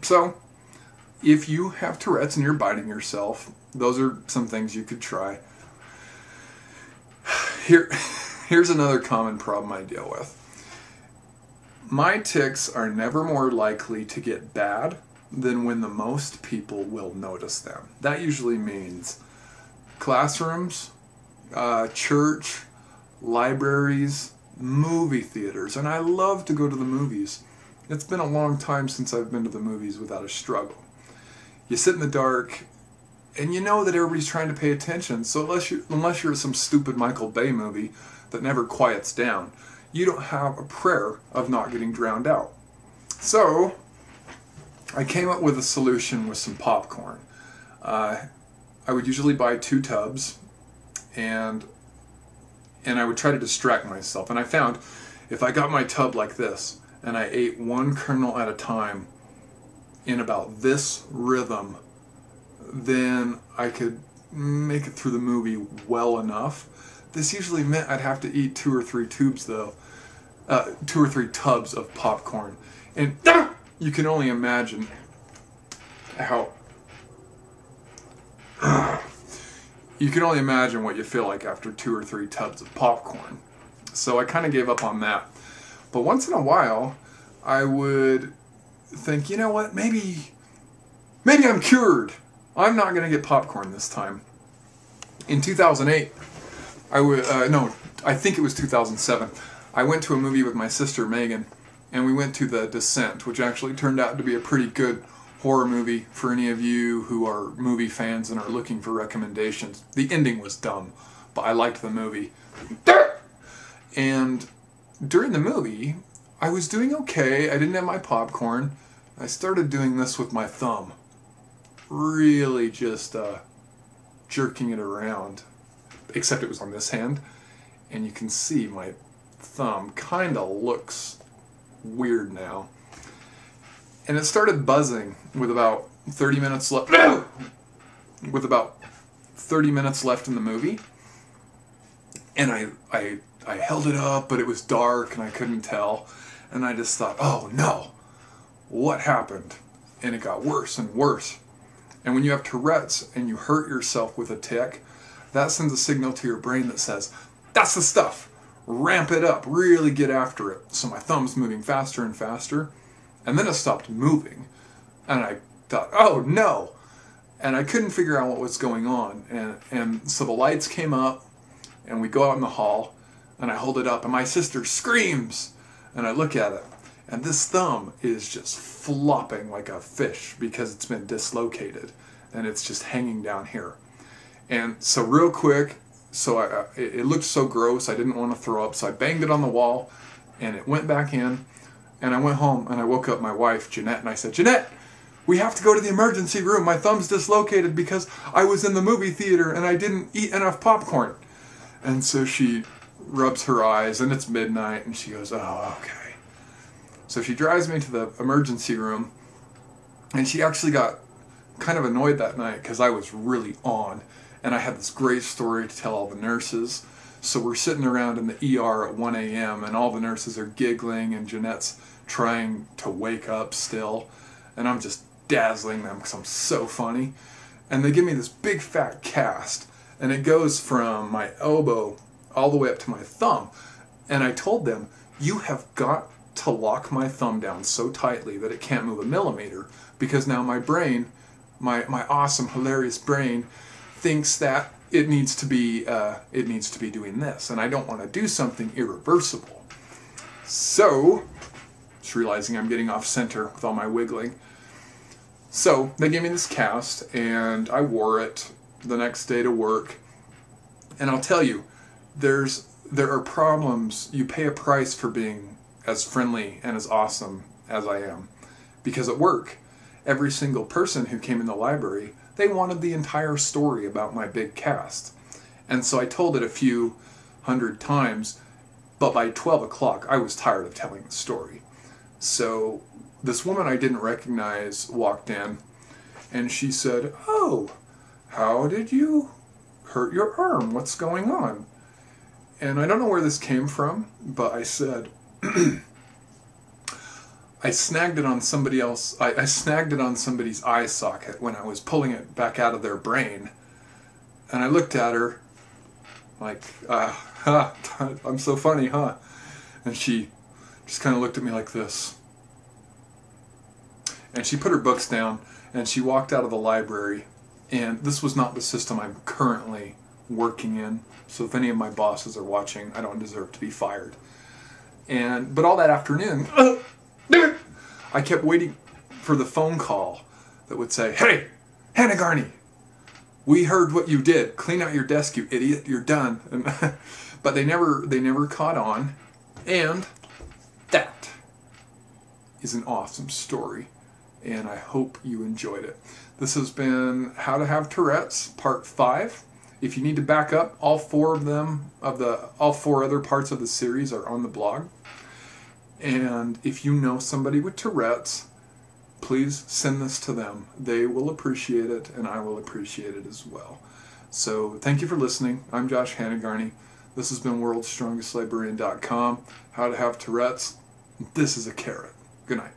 So, if you have Tourette's and you're biting yourself, those are some things you could try. Here's another common problem I deal with. My tics are never more likely to get bad than when the most people will notice them. That usually means classrooms, church, libraries, movie theaters. And I love to go to the movies. It's been a long time since I've been to the movies without a struggle. You sit in the dark, and you know that everybody's trying to pay attention, so unless you're some stupid Michael Bay movie that never quiets down, you don't have a prayer of not getting drowned out. So, I came up with a solution with some popcorn. I would usually buy 2 tubs, and I would try to distract myself. And I found if I got my tub like this, and I ate 1 kernel at a time in about this rhythm, then I could make it through the movie well enough. This usually meant I'd have to eat 2 or 3 tubes though, 2 or 3 tubs of popcorn. And you can only imagine how, you can only imagine what you feel like after 2 or 3 tubs of popcorn. So I kind of gave up on that. But once in a while, I would think, you know what, maybe I'm cured. I'm not going to get popcorn this time. In 2008, I think it was 2007, I went to a movie with my sister Megan, and we went to The Descent, which actually turned out to be a pretty good horror movie for any of you who are movie fans and are looking for recommendations. The ending was dumb, but I liked the movie. And during the movie, I was doing okay. I didn't have my popcorn. I started doing this with my thumb. Really just jerking it around. Except it was on this hand. And you can see my thumb kind of looks weird now. And it started buzzing with about 30 minutes left. With about 30 minutes left in the movie. And I held it up, but it was dark and I couldn't tell. And I just thought, oh no, what happened? And it got worse and worse. And when you have Tourette's and you hurt yourself with a tic, that sends a signal to your brain that says, that's the stuff. Ramp it up, really get after it. So my thumb's moving faster and faster. And then it stopped moving. And I thought, oh no. And I couldn't figure out what was going on. And so the lights came up, and we go out in the hall, and I hold it up, and my sister screams. And I look at it, and this thumb is just flopping like a fish because it's been dislocated, and it's just hanging down here. And so real quick, it looked so gross, I didn't want to throw up, so I banged it on the wall, and it went back in, and I went home, and I woke up my wife, Jeanette, and I said, Jeanette, we have to go to the emergency room. My thumb's dislocated because I was in the movie theater, and I didn't eat enough popcorn. And so she rubs her eyes, and it's midnight, and she goes, oh, okay. So she drives me to the emergency room, and she actually got kind of annoyed that night because I was really on, and I had this great story to tell all the nurses. So we're sitting around in the ER at 1 a.m., and all the nurses are giggling, and Jeanette's trying to wake up still, and I'm just dazzling them because I'm so funny. And they give me this big fat cast, and it goes from my elbow all the way up to my thumb. And I told them, you have got to lock my thumb down so tightly that it can't move a millimeter, because now my brain, my awesome, hilarious brain, thinks that it needs to be doing this, and I don't want to do something irreversible. So, just realizing I'm getting off center with all my wiggling. So they gave me this cast, and I wore it the next day to work. And I'll tell you, there are problems. You pay a price for being as friendly and as awesome as I am. Because at work, every single person who came in the library, they wanted the entire story about my big cast. And so I told it a few hundred times, but by 12 o'clock I was tired of telling the story. So this woman I didn't recognize walked in, and she said, oh, how did you hurt your arm? What's going on? And I don't know where this came from, but I said, I snagged it on somebody else. I snagged it on somebody's eye socket when I was pulling it back out of their brain. And I looked at her like, I'm so funny, huh? And she just kind of looked at me like this. And she put her books down and she walked out of the library. And this was not the system I'm currently working in. So if any of my bosses are watching, I don't deserve to be fired. But all that afternoon, I kept waiting for the phone call that would say, "Hey, Hannah Garney, we heard what you did. Clean out your desk, you idiot. You're done." But they never caught on. And that is an awesome story. And I hope you enjoyed it. This has been How to Have Tourette's, Part 5. If you need to back up, all four other parts of the series are on the blog. And if you know somebody with Tourette's, please send this to them. They will appreciate it, and I will appreciate it as well. So thank you for listening. I'm Josh Hannigarney. This has been worldstrongestlibrarian.com. How to Have Tourette's. This is a carrot. Good night.